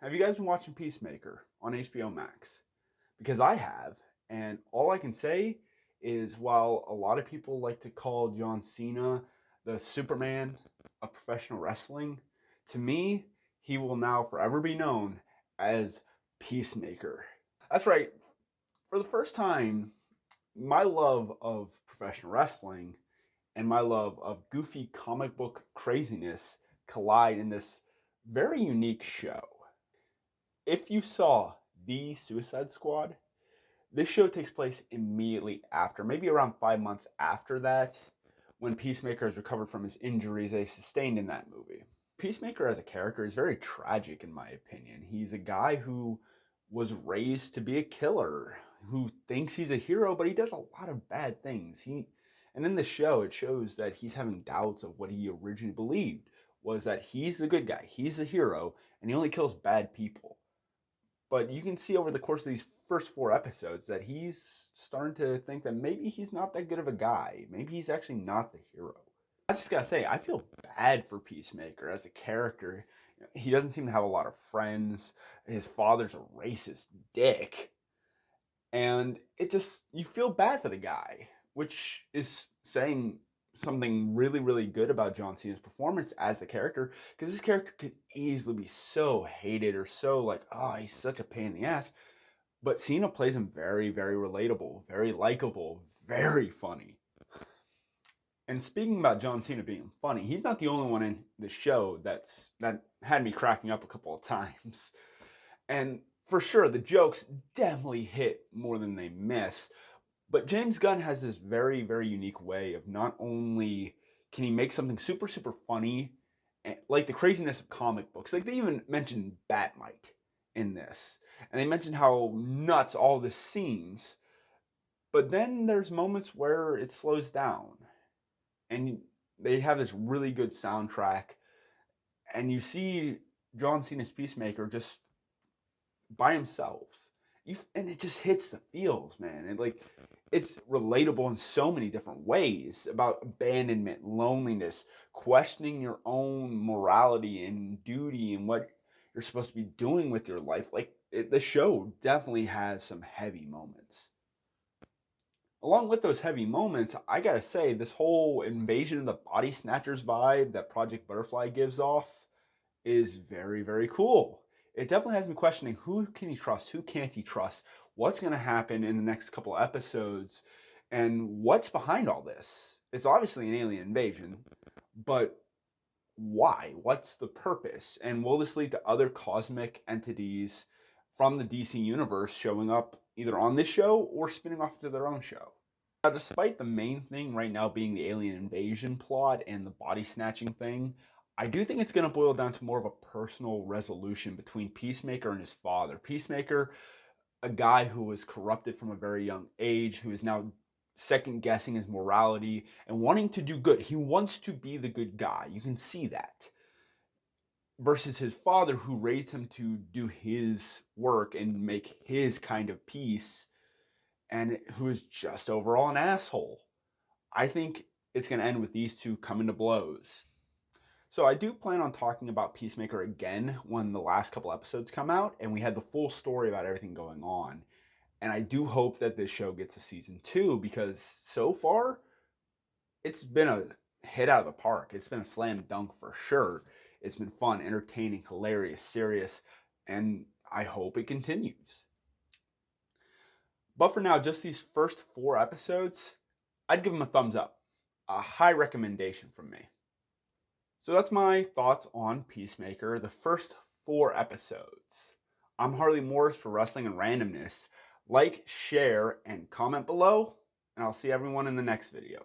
Have you guys been watching Peacemaker on HBO Max? Because I have, and all I can say is while a lot of people like to call John Cena the Superman of professional wrestling, to me, he will now forever be known as Peacemaker. That's right, for the first time, my love of professional wrestling and my love of goofy comic book craziness collide in this very unique show. If you saw The Suicide Squad, this show takes place immediately after, maybe around 5 months after that, when Peacemaker has recovered from his injuries they sustained in that movie. Peacemaker as a character is very tragic in my opinion. He's a guy who was raised to be a killer, who thinks he's a hero, but he does a lot of bad things. And in the show, it shows that he's having doubts of what he originally believed was that he's the good guy, he's the hero, and he only kills bad people. But you can see over the course of these first 4 episodes that he's starting to think that maybe he's not that good of a guy. Maybe he's actually not the hero. I just gotta say, I feel bad for Peacemaker as a character. He doesn't seem to have a lot of friends. His father's a racist dick. And you feel bad for the guy, which is saying something really, really good about John Cena's performance as the character, because this character could easily be so hated or so like, oh, he's such a pain in the ass. But Cena plays him very, very relatable, very likable, very funny. And speaking about John Cena being funny, he's not the only one in the show that had me cracking up a couple of times. And for sure, the jokes definitely hit more than they miss. But James Gunn has this very, very unique way of not only can he make something super, super funny, like the craziness of comic books. Like they even mentioned Batmite in this. And they mentioned how nuts all this seems. But then there's moments where it slows down. And they have this really good soundtrack. And you see John Cena's Peacemaker just by himself. And it just hits the feels, man. And like it's relatable in so many different ways about abandonment, loneliness, questioning your own morality and duty and what you're supposed to be doing with your life. The show definitely has some heavy moments. Along with those heavy moments, I gotta say, this whole invasion of the body snatchers vibe that Project Butterfly gives off is very, very cool. It definitely has me questioning who can you trust, who can't you trust, what's going to happen in the next couple episodes, and what's behind all this. It's obviously an alien invasion, but why? What's the purpose? And will this lead to other cosmic entities from the DC universe showing up either on this show or spinning off to their own show? Now, despite the main thing right now being the alien invasion plot and the body snatching thing, I do think it's going to boil down to more of a personal resolution between Peacemaker and his father. Peacemaker, a guy who was corrupted from a very young age, who is now second guessing his morality and wanting to do good. He wants to be the good guy. You can see that. Versus his father, who raised him to do his work and make his kind of peace, and who is just overall an asshole. I think it's going to end with these two coming to blows. So I do plan on talking about Peacemaker again when the last couple episodes come out and we had the full story about everything going on. And I do hope that this show gets a season 2 because so far it's been a hit out of the park. It's been a slam dunk for sure. It's been fun, entertaining, hilarious, serious, and I hope it continues. But for now, just these first 4 episodes, I'd give them a thumbs up. A high recommendation from me. So that's my thoughts on Peacemaker, the first 4 episodes. I'm Harley Morris for Wrestling and Randomness. Like, share, and comment below, and I'll see everyone in the next video.